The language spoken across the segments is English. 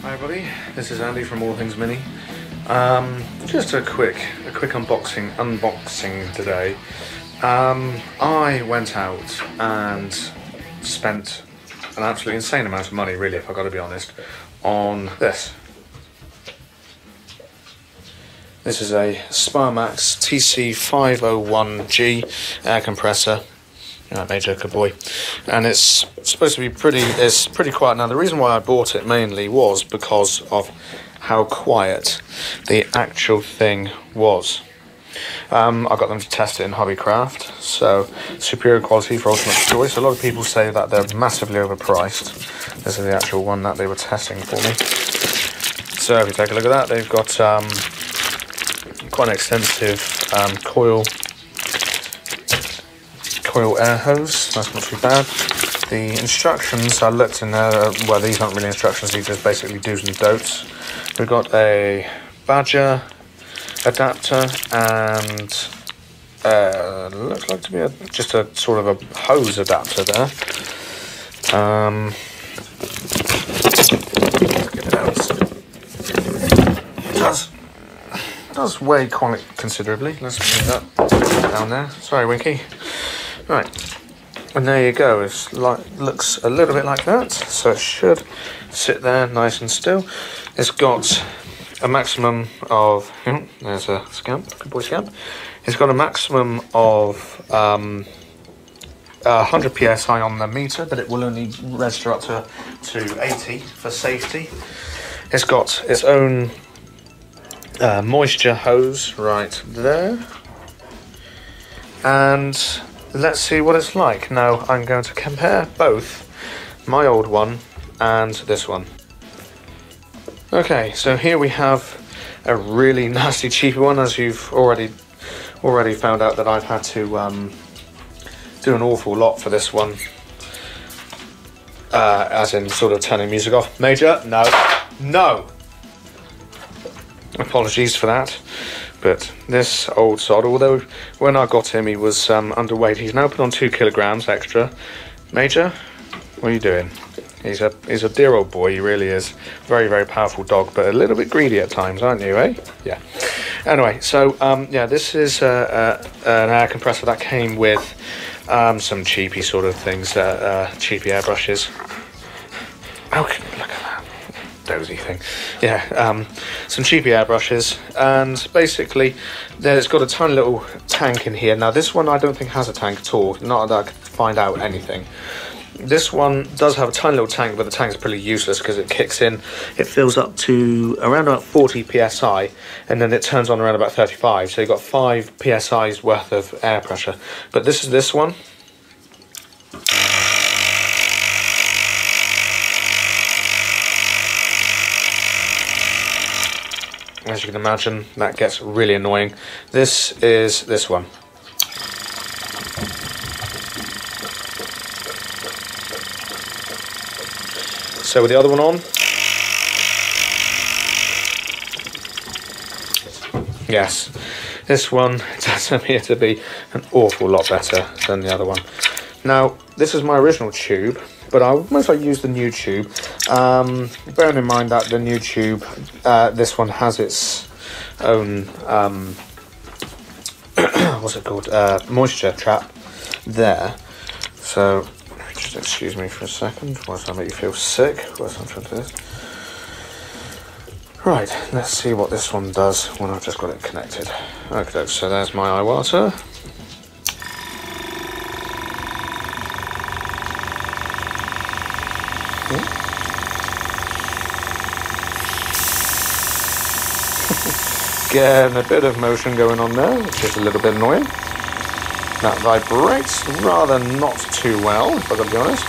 Hi everybody, this is Andy from All Things Mini. Just a quick unboxing today. I went out and spent an absolutely insane amount of money, really, if I've got to be honest, on this. This is a Spiremax TC501G air compressor. Major good boy, and it's supposed to be pretty quiet. Now the reason why I bought it mainly was because of how quiet the actual thing was. I got them to test it in Hobbycraft, so superior quality for ultimate choice. A lot of people say that they're massively overpriced. This is the actual one that they were testing for me. So if you take a look at that, they've got quite an extensive coil air hose. That's not too bad. The instructions, I looked in there, well, these aren't really instructions, these are basically do's and don'ts. We've got a Badger adapter and looks like to be just a sort of a hose adapter there. Let's get it out. It does weigh quite considerably. Let's move that down there. Sorry, Winky. Right, and there you go. It looks a little bit like that, so it should sit there nice and still. It's got a maximum of, there's a scamp, good boy scamp. It's got a maximum of 100 psi on the meter, but it will only register up to 80 for safety. It's got its own moisture hose right there, and let's see what it's like. Now I'm going to compare both my old one and this one. Okay, so here we have a really nasty cheapy one, as you've already found out that I've had to do an awful lot for this one, as in sort of turning music off. Major, no. Apologies for that. But this old sod, although when I got him he was underweight, he's now put on 2 kilograms extra. Major, what are you doing? He's a dear old boy, he really is. Very, very powerful dog, but a little bit greedy at times, aren't you, eh? Yeah. Anyway, so yeah, this is an air compressor that came with some cheapy sort of things, cheapy airbrushes. Okay, look at that. Dozy thing. Yeah, some cheapy airbrushes, and basically there's got a tiny little tank in here. Now this one I don't think has a tank at all, not that I could find out anything. This one does have a tiny little tank, but the tank is pretty useless because it kicks in, it fills up to around about 40 psi, and then it turns on around about 35, so you've got 5 psi's worth of air pressure. But this is this one. As you can imagine, that gets really annoying. This is this one. So with the other one on, yes, this one does appear to be an awful lot better than the other one. Now, this is my original tube, but I most likely use the new tube. Bearing in mind that the new tube, this one has its own, what's it called, moisture trap there. So, just excuse me for a second, whilst I make you feel sick, whilst I'm trying to do this. Right, let's see what this one does when I've just got it connected. Okay, so there's my eye water. Getting a bit of motion going on there, which is a little bit annoying. That vibrates rather not too well, if I've got to be honest.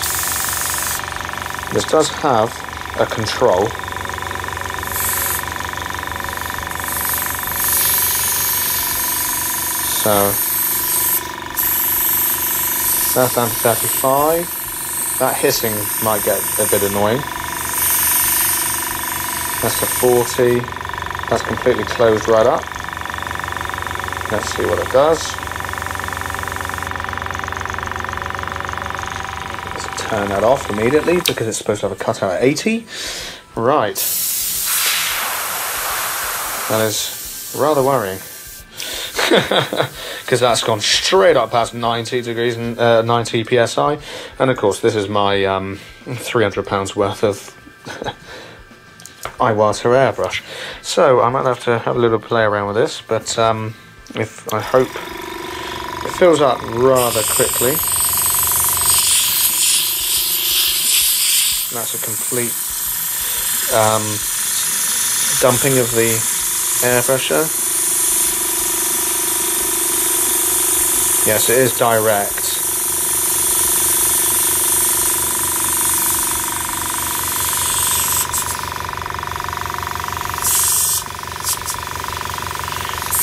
This does have a control. So that's down to 35. That hissing might get a bit annoying. That's to 40. That's completely closed right up. Let's see what it does. Let's turn that off immediately because it's supposed to have a cutout at 80. Right. That is rather worrying. Because that's gone straight up past 90 degrees and 90 psi. And of course, this is my £300 worth of Iyourgh airbrush. So I might have to have a little play around with this, but if I hope it fills up rather quickly. That's a complete dumping of the airpressure. Yes, it is direct.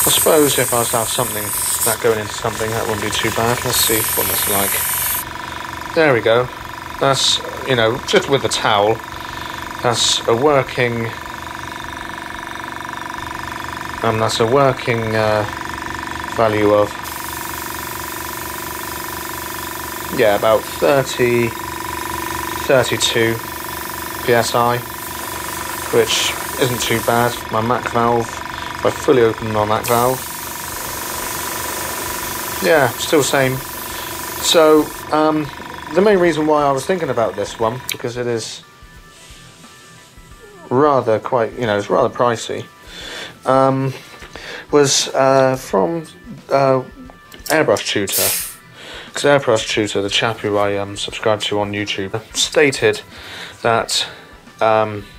I suppose if I was to have something, that going into something, that wouldn't be too bad. Let's see what that's like. There we go. That's, you know, just with the towel, that's a working, value of, yeah, about 32 psi, which isn't too bad. My Mac valve, if I fully open my Mac valve, yeah, still same. So, the main reason why I was thinking about this one, because it is rather quite, you know, it's rather pricey, was from Airbrush Tutor. Because Airbrush Tutor, the chap who I subscribe to on YouTube, stated that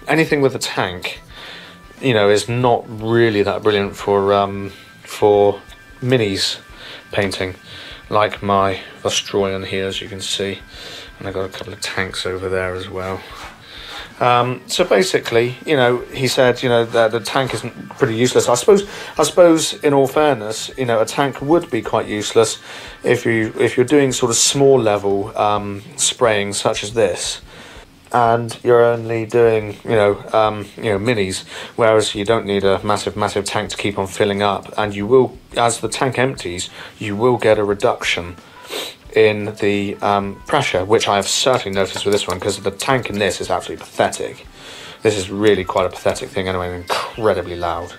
anything with a tank, you know, is not really that brilliant for minis painting, like my Australian here, as you can see, and I've got a couple of tanks over there as well. So basically, you know, he said, you know, that the tank isn't pretty useless. I suppose, in all fairness, you know, a tank would be quite useless if you're doing sort of small level spraying such as this, and you're only doing, you know, minis, whereas you don't need a massive tank to keep on filling up, and you will, as the tank empties, you will get a reduction in the pressure, which I have certainly noticed with this one, because the tank in this is absolutely pathetic. This is really quite a pathetic thing anyway, incredibly loud.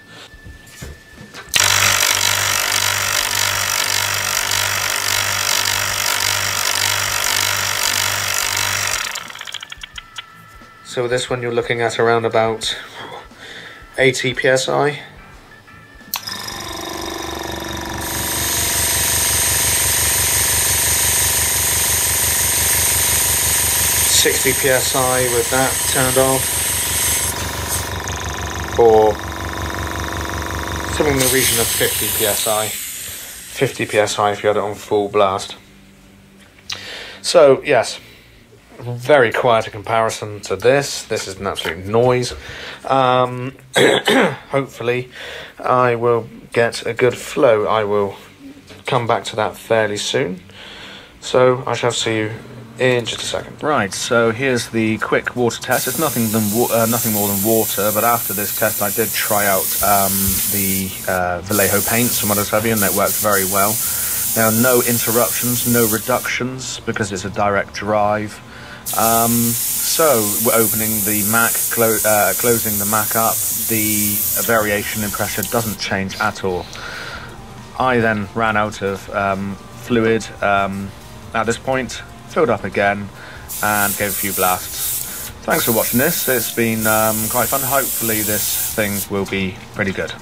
So with this one you're looking at around about 80 psi. PSI with that turned off, or something in the region of 50 psi. 50 psi if you had it on full blast. So yes, very quiet in comparison to this. This is an absolute noise. Hopefully I will get a good flow. I will come back to that fairly soon. So I shall see you in just a second. Right, so here's the quick water test. It's nothing more than water, but after this test I did try out the Vallejo paints and what have you, and it worked very well. There are no interruptions, no reductions, because it's a direct drive. So we're opening the Mac, closing the Mac up, the variation in pressure doesn't change at all. I then ran out of fluid at this point, filled up again, and gave a few blasts. Thanks for watching this. It's been quite fun. Hopefully this thing will be pretty good.